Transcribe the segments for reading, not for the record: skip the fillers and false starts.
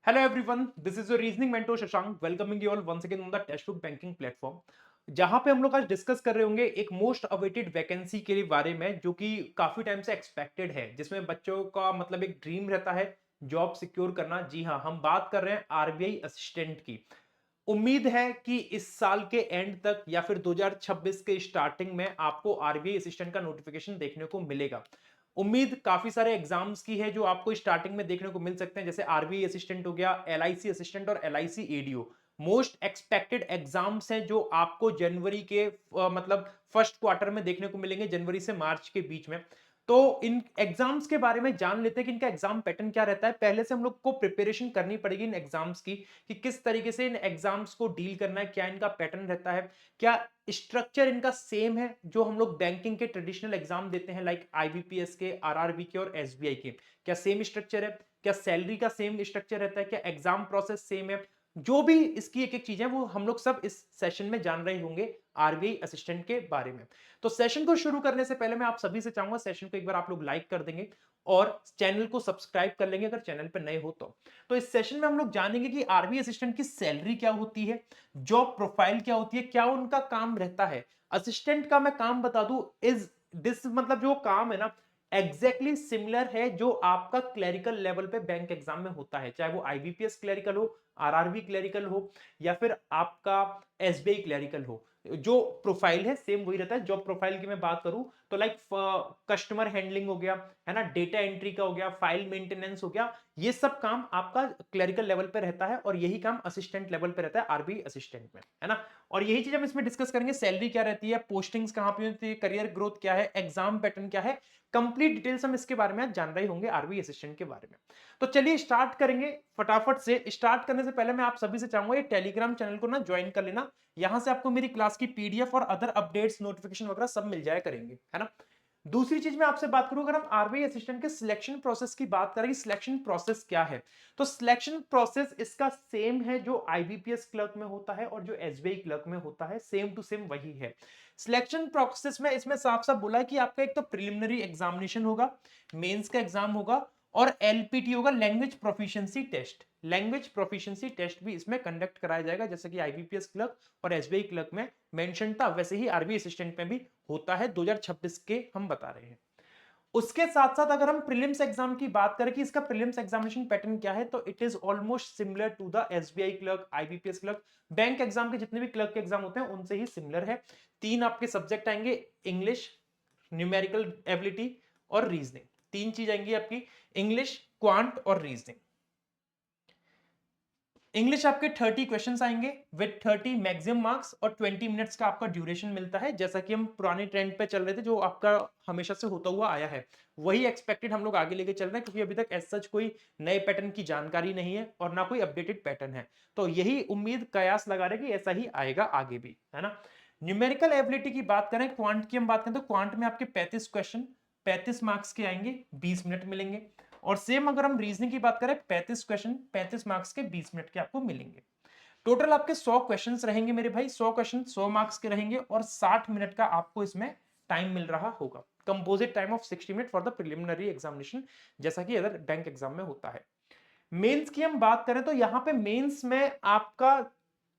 Hello everyone, this is your reasoning mentor Shashank, welcoming you all once again on the textbook banking platform. जहां पे हम लोग आज discuss कर रहे होंगे एक मोस्ट अवेटेड वैकेंसी के बारे में जो कि काफी टाइम से एक्सपेक्टेड है, जिसमें बच्चों का मतलब एक ड्रीम रहता है जॉब सिक्योर करना। जी हाँ, हम बात कर रहे हैं आरबीआई असिस्टेंट की। उम्मीद है कि इस साल के एंड तक या फिर 2026 के स्टार्टिंग में आपको आरबीआई असिस्टेंट का नोटिफिकेशन देखने को मिलेगा। उम्मीद काफी सारे एग्जाम्स की है जो आपको स्टार्टिंग में देखने को मिल सकते हैं, जैसे आरबीआई असिस्टेंट हो गया, एलआईसी असिस्टेंट और LIC ADO. Most expected exams हैं जो आपको जनवरी के मतलब फर्स्ट क्वार्टर में देखने को मिलेंगे, जनवरी से मार्च के बीच में। तो इन एग्जाम्स के बारे में जान लेते हैं कि इनका एग्जाम पैटर्न क्या रहता है। पहले से हम लोग को प्रिपरेशन करनी पड़ेगी इन एग्जाम्स की कि किस तरीके से इन एग्जाम्स को डील करना है, क्या इनका पैटर्न रहता है, क्या स्ट्रक्चर इनका सेम है जो हम लोग बैंकिंग के ट्रेडिशनल एग्जाम देते हैं लाइक आईबीपीएस के, आरआरबी के और एसबीआई के। क्या सेम स्ट्रक्चर है, क्या सैलरी का सेम स्ट्रक्चर रहता है, क्या एग्जाम प्रोसेस सेम है। जो भी इसकी एक एक चीजें वो हम लोग सब इस सेशन में जान रहे होंगे आरबीआई असिस्टेंट के बारे में। तो सेशन को शुरू करने से पहले मैं आप सभी से चाहूंगा सेशन को एक बार आप लोग लाइक कर देंगे और चैनल को सब्सक्राइब कर लेंगे अगर चैनल पर नए हो तो इस सेशन में हम लोग जानेंगे कि आरबीआई असिस्टेंट की सैलरी क्या होती है, जॉब प्रोफाइल क्या होती है, क्या उनका काम रहता है। असिस्टेंट का मैं काम बता दूं, इज दिस मतलब जो काम है ना एग्जैक्टली सिमिलर है जो आपका क्लरिकल लेवल पे बैंक एग्जाम में होता है, चाहे वो आईबीपीएस क्लरिकल हो, आरआरबी क्लरिकल हो या फिर आपका एसबीआई क्लरिकल हो। जो प्रोफाइल है सेम वही रहता है। जॉब प्रोफाइल की मैं बात करूं तो लाइक कस्टमर हैंडलिंग हो गया, है ना, डेटा एंट्री का हो गया, फाइल मेंटेनेंस हो गया, ये सब काम आपका क्लरिकल लेवल पे रहता है और यही काम असिस्टेंट लेवल पे रहता है आरबीआई असिस्टेंट में, है ना। और यही चीज हम इसमें डिस्कस करेंगे, सैलरी क्या रहती है, पोस्टिंग्स कहां पे होती है, करियर ग्रोथ क्या है, एग्जाम पैटर्न क्या है, कंप्लीट डिटेल्स हम इसके बारे में आज जान रहे होंगे आरबीआई असिस्टेंट के बारे में। तो चलिए स्टार्ट करेंगे फटाफट से। स्टार्ट करने से पहले मैं आप सभी से चाहूंगा ये टेलीग्राम चैनल को ना ज्वाइन कर लेना। यहां से आपको मेरी क्लास की पीडीएफ और अदर अपडेट्स, नोटिफिकेशन वगैरह सब मिल जाया करेंगे, है ना। दूसरी चीज मैं आपसे बात करूं, अगर हम आरबीआई असिस्टेंट के सिलेक्शन प्रोसेस की बात करें, सिलेक्शन प्रोसेस क्या है, तो सिलेक्शन प्रोसेस इसका सेम है जो आईबीपीएस क्लर्क में होता है और जो एसबीआई क्लर्क में होता है, सेम टू सेम वही है। सिलेक्शन प्रोसेस में इसमें साफ साफ बोला है कि आपका एक तो प्रिलिमिनरी एग्जामिनेशन होगा, मेंस का एग्जाम होगा और एलपीटी होगा, language proficiency test. Language proficiency test भी इसमें कंडक्ट कराया जाएगा, जैसे कि आईबीपीएस क्लर्क और एसबीआई क्लर्क में मेंशन था वैसे ही आरबीआई असिस्टेंट में भी होता है, 2026 के हम बता रहे हैं। उसके साथ साथ अगर हम प्रीलिम्स एग्जाम की बात करें कि इसका प्रीलिम्स एग्जामिनेशन पैटर्न क्या है, तो it is almost similar to the SBI clerk, IBPS clerk. Bank exam के जितने भी क्लर्क के एग्जाम होते हैं उनसे ही सिमिलर है। तीन आपके सब्जेक्ट आएंगे, इंग्लिश, न्यूमेरिकल एबिलिटी और रीजनिंग। तीन चीज आएंगी आपकी, इंग्लिश, क्वांट और रीजनिंग। इंग्लिश आपके 30 क्वेश्चंस आएंगे विद 30 मैक्सिमम मार्क्स और 20 मिनट्स का आपका ड्यूरेशन मिलता है, जैसा कि हम पुराने ट्रेंड पे चल रहे थे जो आपका हमेशा से होता हुआ आया है। वही एक्सपेक्टेड हम लोग आगे लेके चल रहे हैं, क्योंकि अभी तक एज सच कोई नए पैटर्न की जानकारी नहीं है और ना कोई अपडेटेड पैटर्न है। तो यही उम्मीद कयास लगा रहे कि ऐसा ही आएगा आगे भी, है ना। न्यूमेरिकल एबिलिटी की बात करें, क्वांट की हम बात करें तो क्वांट में आपके 35 क्वेश्चन 35 मार्क्स के आएंगे, 20 मिनट मिलेंगे। और सेम अगर हम रीजनिंग की बात करें, 35 क्वेश्चन 35 मार्क्स के 20 मिनट के आपको मिलेंगे। टोटल आपके 100 क्वेश्चंस रहेंगे मेरे भाई, 100 क्वेश्चन 100 मार्क्स के रहेंगे और 60 मिनट का आपको इसमें टाइम मिल रहा होगा। Composite time of 60 minute for the preliminary examination, जैसा कि अदर बैंक एग्जाम में होता है। मेंस की हम बात करें तो यहाँ पे मेंस में आपका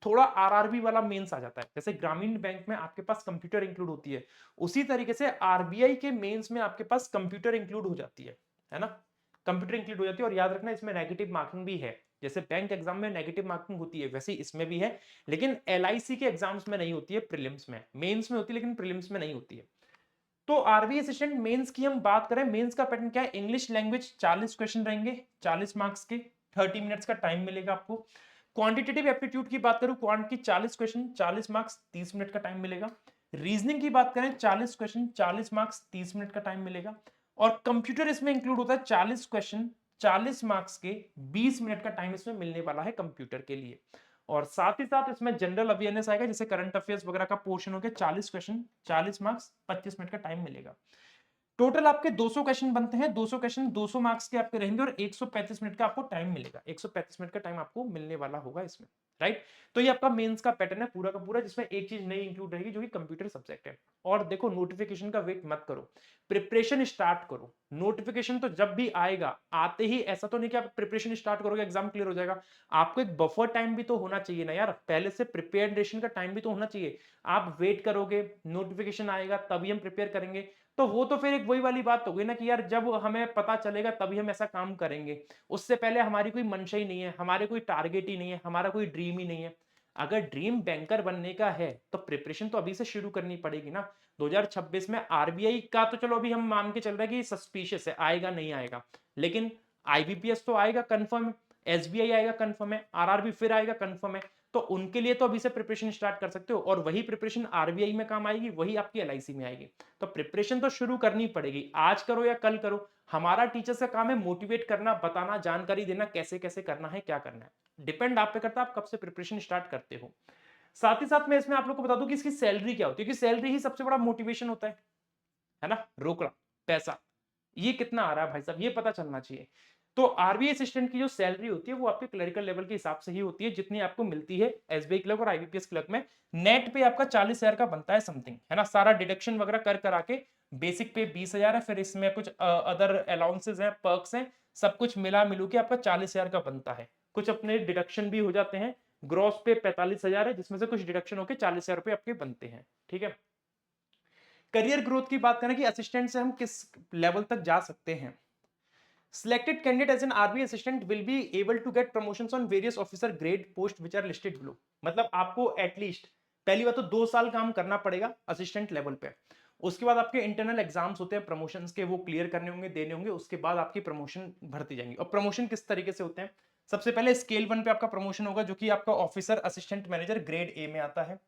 थोड़ा आरआरबी वाला मेंस आ जाता है, जैसे ग्रामीण बैंक में आपके पास कंप्यूटर इंक्लूड होती है, उसी तरीके से आरबीआई के मेंस में आपके पास कंप्यूटर इंक्लूड हो जाती है ना। कंप्यूटर इंक्लूड हो जाती है और याद रखना इसमें नेगेटिव मार्किंग भी है, जैसे बैंक एग्जाम में नेगेटिव मार्किंग होती है वैसे इसमें भी है, लेकिन एलआईसी के एग्जाम्स में नहीं होती है, प्रीलिम्स में, मेंस में होती है लेकिन प्रीलिम्स में नहीं होती है। तो आरबीआई असिस्टेंट मेंस की हम बात करें, मेंस का पैटर्न क्या है, इंग्लिश लैंग्वेज 40 क्वेश्चन रहेंगे, 40 मार्क्स के, 30 मिनट्स का टाइम मिलेगा आपको। क्वांटिटेटिव एप्टीट्यूड की बात करूं, क्वांट की 40 क्वेश्चन 40 मार्क्स 30 मिनट का टाइम मिलेगा। रीजनिंग की बात करें, 40 क्वेश्चन 40 मार्क्स 30 मिनट का टाइम मिलेगा। और कंप्यूटर इसमें इंक्लूड होता है, 40 क्वेश्चन 40 मार्क्स के 20 मिनट का टाइम इसमें मिलने वाला है कंप्यूटर के लिए। और साथ ही साथ इसमें जनरल अवेयरनेस आएगा, जैसे करंट अफेयर्स वगैरह का पोर्शन हो गया, 40 क्वेश्चन 40 मार्क्स 25 मिनट का टाइम मिलेगा। टोटल आपके 200 क्वेश्चन बनते हैं, 200 क्वेश्चन 200 मार्क्स के आपके रहेंगे और 135 मिनट का आपको टाइम मिलेगा। 135 मिनट का टाइम आपको मिलने वाला होगा इसमें, राइट? तो ये आपका मेंस का पैटर्न है पूरा का पूरा, जिसमें एक चीज नई इंक्लूड रहेगी जो कि कंप्यूटर सब्जेक्ट है। और देखो, नोटिफिकेशन का वेट मत करो, प्रिपरेशन स्टार्ट करो। नोटिफिकेशन तो जब भी आएगा, आते ही ऐसा तो नहीं कि आप प्रिपरेशन स्टार्ट करोगे एग्जाम क्लियर हो जाएगा। आपको एक बफर टाइम भी तो होना चाहिए ना यार, पहले से प्रिपरेशन का टाइम भी तो होना चाहिए। आप वेट करोगे, नोटिफिकेशन आएगा तभी हम प्रिपेयर करेंगे, तो वो तो फिर एक वही वाली बात हो गई ना कि यार जब हमें पता चलेगा तभी हम ऐसा काम करेंगे। उससे पहले हमारी कोई मंशा ही नहीं है, हमारे कोई टारगेट ही नहीं है, हमारा कोई ड्रीम ही नहीं है। अगर ड्रीम बैंकर बनने का है तो प्रिपरेशन तो अभी से शुरू करनी पड़ेगी ना। 2026 में आरबीआई का तो चलो अभी हम मान के चल रहे हैं कि सस्पिशियस है, आएगा नहीं आएगा, लेकिन आईबीपीएस तो आएगा कंफर्म है, एसबीआई आएगा कंफर्म है, आरआरबी फिर आएगा कंफर्म है। तो उनके लिए तो अभी से प्रिपरेशन स्टार्ट कर सकते हो, और वही प्रिपरेशन आरबीआई में काम आएगी, वही आपकी एलआईसी में आएगी। तो प्रिपरेशन तो शुरू करनी पड़ेगी, आज करो या कल करो। हमारा टीचर्स का काम है मोटिवेट करना, बताना, जानकारी देना, कैसे कैसे करना है, क्या करना है। डिपेंड आप पे करता है आप कब से प्रिपरेशन स्टार्ट करते हो। साथ ही साथ मैं इसमें आप लोग को बता दूं कि इसकी सैलरी क्या होती है, क्योंकि सैलरी ही सबसे बड़ा मोटिवेशन होता है ना, रोकड़ा पैसा, ये कितना आ रहा है भाई साहब, ये पता चलना चाहिए। तो आरबीआई असिस्टेंट की जो सैलरी होती है वो आपके क्लरिकल लेवल के हिसाब से ही होती है, जितनी आपको मिलती है एसबीआई क्लर्क और आईबीपीएस क्लर्क में। नेट पे आपका 40,000 का बनता है समथिंग, है ना, सारा डिडक्शन वगैरह कर करा के। बेसिक पे 20,000 है, फिर इसमें कुछ अदर अलाउंसेस हैं, पर्क्स हैं, सब कुछ मिला मिलू के आपका 40,000 का बनता है। कुछ अपने डिडक्शन भी हो जाते हैं। ग्रॉस पे 45,000 है, जिसमें से कुछ डिडक्शन होकर 40,000 रुपए आपके बनते हैं, ठीक है। करियर ग्रोथ की बात करें कि असिस्टेंट से हम किस लेवल तक जा सकते हैं। Selected candidate as an RBI assistant will be able to get promotions on various officer grade post which are listed below। मतलब आपको एटलीस्ट पहली बात तो 2 साल काम करना पड़ेगा असिस्टेंट लेवल पे। उसके बाद आपके इंटरनल एग्जाम्स होते हैं प्रमोशंस के, वो क्लियर करने होंगे, देने होंगे, उसके बाद आपकी प्रमोशन भरती जाएंगी। और प्रमोशन किस तरीके से होते हैं, सबसे पहले स्केल 1 पे आपका प्रमोशन होगा जो कि आपका officer assistant manager grade A में आता है।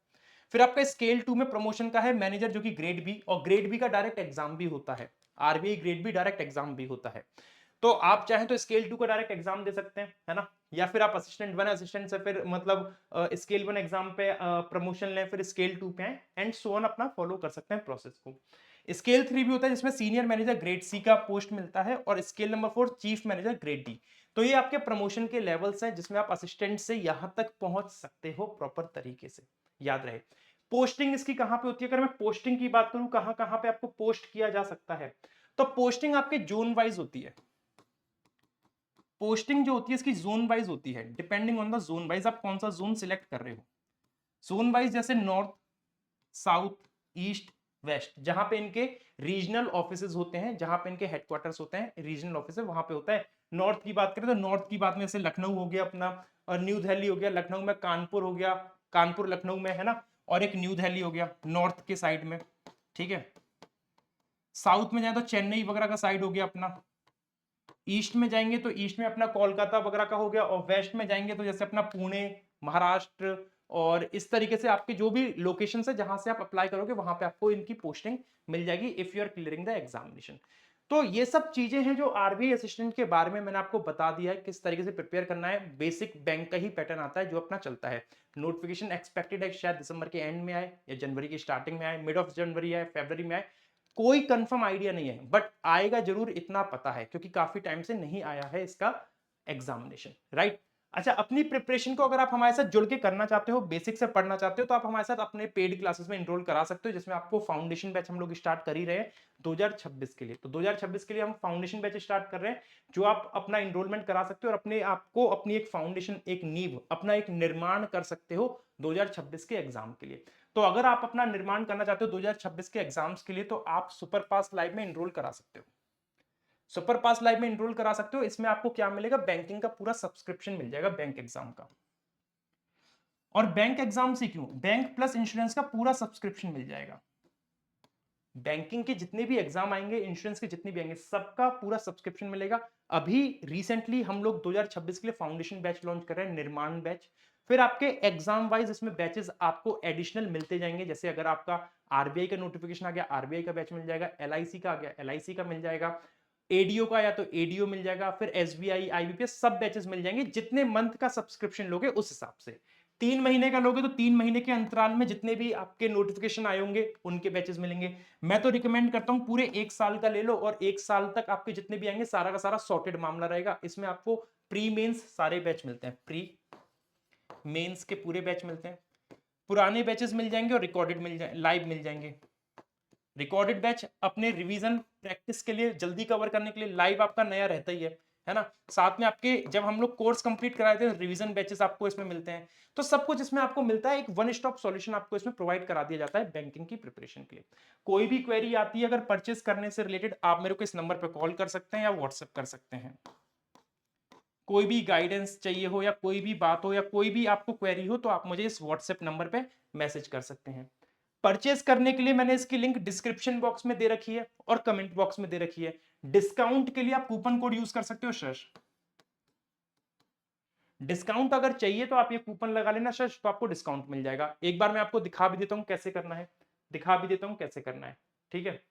फिर आपका स्केल 2 में प्रमोशन का है मैनेजर जो कि ग्रेड बी, और ग्रेड बी का डायरेक्ट एग्जाम भी होता है। RBI grade B direct exam भी होता है। तो आप चाहें तो स्केल 2 का डायरेक्ट एग्जाम दे सकते हैं, है ना, या फिर आप असिस्टेंट बने, असिस्टेंट से फिर मतलब स्केल 1 एग्जाम पे प्रमोशन लें, फिर स्केल 2 पे आए, एंड सो ऑन अपना फॉलो कर सकते हैं प्रोसेस को। स्केल 3 भी होता है जिसमें सीनियर मैनेजर ग्रेड सी का पोस्ट मिलता है, और scale number 4 chief manager grade D. तो ये आपके प्रमोशन के लेवल्स हैं जिसमें आप असिस्टेंट से यहां तक पहुंच सकते हो प्रॉपर तरीके से, याद रहे। पोस्टिंग इसकी कहां पे होती है, अगर मैं पोस्टिंग की बात करूं कहां कहां पे आपको पोस्ट किया जा सकता है, तो पोस्टिंग आपके जोन वाइज होती है। पोस्टिंग जो होती है इसकी जोन वाइज होती है, depending on the zone wise आप कौन सा जोन सिलेक्ट कर रहे हो। जोन वाइज जैसे नॉर्थ, साउथ, ईस्ट, वेस्ट, जहां पे इनके रीजनल ऑफिसेज होते हैं, जहां पे इनके हेडक्वार्टर्स होते हैं, रीजनल ऑफिस वहां पे होता है। नॉर्थ की बात करें तो नॉर्थ की बात में जैसे लखनऊ हो गया अपना, और न्यू दिल्ली हो गया, लखनऊ में कानपुर हो गया, कानपुर लखनऊ में, है ना, और एक न्यू दिल्ली हो गया नॉर्थ के साइड में, ठीक है। साउथ में जाए तो चेन्नई वगैरह का साइड हो गया अपना। ईस्ट में जाएंगे तो ईस्ट में अपना कोलकाता वगैरह का हो गया, और वेस्ट में जाएंगे तो जैसे अपना पुणे, महाराष्ट्र, और इस तरीके से आपके जो भी लोकेशन है जहां से आप अप्लाई करोगे वहां पे आपको इनकी पोस्टिंग मिल जाएगी if you are clearing the examination. तो ये सब चीजें हैं जो आरबीआई असिस्टेंट के बारे में मैंने आपको बता दिया है, किस तरीके से प्रिपेयर करना है। बेसिक बैंक का ही पैटर्न आता है जो अपना चलता है। नोटिफिकेशन एक्सपेक्टेड है शायद दिसंबर के एंड में आए, या जनवरी की स्टार्टिंग में आए, मिड ऑफ जनवरी आए, फरवरी में आए, कोई कंफर्म आइडिया नहीं है, बट आएगा जरूर इतना पता है, क्योंकि काफी टाइम से नहीं आया है इसका एग्जामिनेशन, राइट। अच्छा, अपनी प्रिपरेशन को अगर आप हमारे साथ जुड़ के करना चाहते हो, बेसिक से पढ़ना चाहते हो, तो आप हमारे साथ अपने पेड क्लासेस में एनरोल करा सकते हो, जिसमें आपको फाउंडेशन बैच हम लोग स्टार्ट कर ही रहे हैं 2026 के लिए। तो 2026 के लिए हम फाउंडेशन बैच स्टार्ट कर रहे हैं, जो आप अपना एनरोलमेंट करा सकते हो और अपने आपको अपनी एक फाउंडेशन, एक नींव, अपना एक निर्माण कर सकते हो 2026 के एग्जाम के लिए। तो अगर आप अपना निर्माण करना चाहते हो 2026 के एग्जाम्स के लिए, तो आप सुपर पास लाइव में एनरोल करा सकते हो। सुपर पास लाइव में एनरोल करा सकते हो। इसमें आपको क्या मिलेगा, बैंकिंग का पूरा सब्सक्रिप्शन मिल जाएगा बैंक एग्जाम का। और बैंक एग्जाम से क्यों, बैंक प्लस इंश्योरेंस का पूरा सब्सक्रिप्शन मिल जाएगा। बैंकिंग के जितने भी एग्जाम आएंगे, इंश्योरेंस के जितने भी आएंगे, सबका पूरा सब्सक्रिप्शन मिलेगा। अभी रिसेंटली हम लोग 2026 के लिए फाउंडेशन बैच लॉन्च कर रहे हैं, निर्माण बैच। फिर आपके एग्जाम वाइज इसमें बैचेस आपको एडिशनल मिलते जाएंगे, जैसे अगर आपका आरबीआई का नोटिफिकेशन आ गया, आरबीआई का बैच मिल जाएगा, एलआईसी का आ गया, एलआईसी का मिल जाएगा, एडीओ का या तो एडीओ मिल जाएगा, फिर एसबीआई, आईबीपीएस, सब बैचेस मिल जाएंगे, जितने मंथ का सब्सक्रिप्शन लोगे उस हिसाब से। 3 महीने का लोगे तो 3 महीने के अंतराल में जितने भी आपके नोटिफिकेशन आए होंगे उनके बैचेस मिलेंगे। मैं तो रिकमेंड करता हूं पूरे 1 साल का ले लो, और 1 साल तक आपके जितने भी आएंगे सारा का सारा सॉर्टेड मामला रहेगा। इसमें आपको प्री मेंस सारे बैच मिलते हैं, प्री मेंस के पूरे बैच मिलते हैं, पुराने बैचेस मिल जाएंगे और रिकॉर्डेड मिल जाए, लाइव मिल जाएंगे। रिकॉर्डेड बैच अपने रिवीजन प्रैक्टिस के लिए जल्दी कवर करने के लिए, लाइव आपका नया रहता ही है ना। साथ में आपके जब हम लोग कोर्स कंप्लीट कराए थे रिवीजन बैचेस आपको इसमें मिलते हैं। तो सब कुछ इसमें आपको मिलता है, एक वन स्टॉप सॉल्यूशन आपको इसमें प्रोवाइड करा दिया जाता है बैंकिंग की प्रिपरेशन के लिए। कोई भी क्वेरी आती है अगर परचेस करने से रिलेटेड, आप मेरे को इस नंबर पर कॉल कर सकते हैं या व्हाट्सएप कर सकते हैं। कोई भी गाइडेंस चाहिए हो या कोई भी बात हो या कोई भी आपको क्वेरी हो तो आप मुझे इस व्हाट्सएप नंबर पे मैसेज कर सकते हैं। परचेस करने के लिए मैंने इसकी लिंक डिस्क्रिप्शन बॉक्स में दे रखी है और कमेंट बॉक्स में दे रखी है। डिस्काउंट के लिए आप कूपन कोड यूज कर सकते हो शश। डिस्काउंट अगर चाहिए तो आप ये कूपन लगा लेना शश, तो आपको डिस्काउंट मिल जाएगा। एक बार मैं आपको दिखा भी देता हूं कैसे करना है, दिखा भी देता हूं कैसे करना है, ठीक है।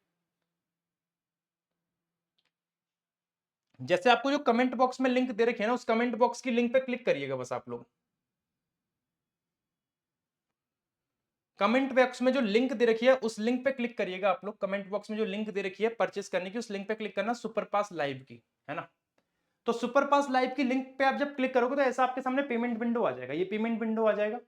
जैसे आपको जो कमेंट बॉक्स में लिंक दे रखी है ना, उस कमेंट बॉक्स की लिंक पे क्लिक करिएगा बस आप लोग। कमेंट बॉक्स में जो लिंक दे रखी है उस लिंक पे क्लिक करिएगा आप लोग। कमेंट बॉक्स में जो लिंक दे रखी है परचेस करने की, उस लिंक पे क्लिक करना, सुपर पास लाइव की, है ना। तो सुपर पास लाइव की लिंक पे आप जब क्लिक करोगे तो ऐसा आपके सामने पेमेंट विंडो आ जाएगा, ये पेमेंट विंडो आ जाएगा।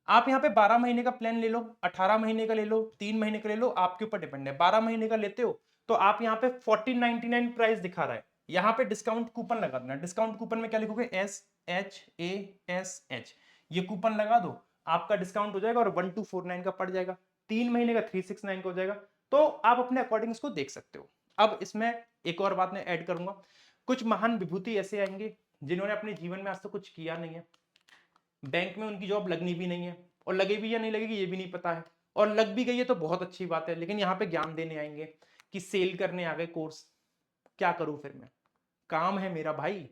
आप यहाँ पे 12 महीने का प्लान ले लो, 18 महीने का ले लो, 3 महीने का ले लो, आपके ऊपर डिपेंड है। 12 महीने का लेते हो तो आप यहाँ पे 1499 प्राइस दिखा रहा है, यहाँ पे डिस्काउंट कूपन लगा देना। डिस्काउंट कूपन में क्या लिखोगे, SHASH, ये कूपन लगा दो, आपका डिस्काउंट हो जाएगा और 1249 का पड़ जाएगा। 3 महीने का 369 का हो जाएगा। तो आप अपने अकॉर्डिंग इसको देख सकते हो। अब इसमें एक और बात मैं ऐड करूंगा, कुछ महान विभूति ऐसे आएंगे जिन्होंने अपने जीवन में आज तक कुछ किया नहीं है, बैंक में उनकी जॉब लगनी भी नहीं है, और लगे भी या नहीं लगेगी ये भी नहीं पता है, और लग भी गई है तो बहुत अच्छी बात है, लेकिन यहाँ पे ज्ञान देने आएंगे कि सेल करने आ गए कोर्स, क्या करूं फिर मैं, काम है मेरा भाई,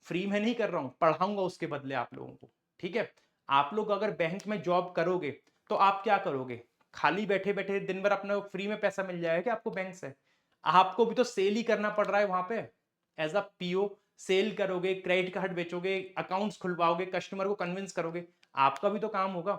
फ्री में नहीं कर रहा हूं, पढ़ाऊंगा उसके बदले आप लोगों को, ठीक है। आप लोग अगर बैंक में जॉब करोगे तो आप क्या करोगे, खाली बैठे बैठे दिन भर अपना फ्री में पैसा मिल जाएगा क्या आपको बैंक से, आपको भी तो सेल ही करना पड़ रहा है वहां पे। एज अ पीओ सेल करोगे, क्रेडिट कार्ड बेचोगे, अकाउंट्स खुलवाओगे, कस्टमर को कन्विंस करोगे, आपका भी तो काम होगा।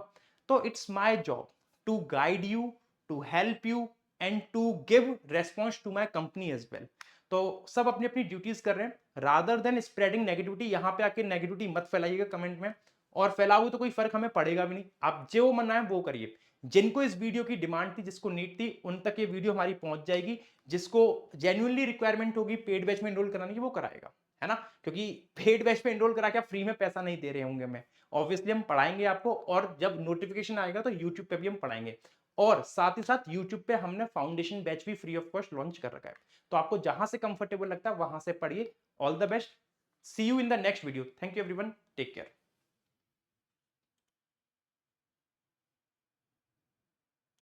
तो it's my job to guide you, to help you and to give response to my company as well. तो सब अपनी अपनी ड्यूटीज कर रहे हैं रादर देन स्प्रेडिंग नेगेटिविटी। यहां पे आके नेगेटिविटी मत फैलाइएगा कमेंट में, और फैलाओगे तो कोई फर्क हमें पड़ेगा भी नहीं। आप जो मन है वो करिए। जिनको इस वीडियो की डिमांड थी, जिसको नीड थी, उन तक ये वीडियो हमारी पहुंच जाएगी। जिसको जेन्युइनली रिक्वायरमेंट होगी पेड बैच में एनरोल कराने की, वो कराएगा, है ना। क्योंकि पेड बैच पे एनरोल करा के आप फ्री में पैसा नहीं दे रहे होंगे मैं, ऑब्वियसली हम पढ़ाएंगे आपको, और जब नोटिफिकेशन आएगा तो यूट्यूब पे भी हम पढ़ाएंगे। और साथ ही साथ यूट्यूब पे हमने फाउंडेशन बैच भी फ्री ऑफ कॉस्ट लॉन्च कर रखा है। तो आपको जहां से कंफर्टेबल लगता है वहां से पढ़िए। All the best, see you in the next video. Thank you everyone, take care.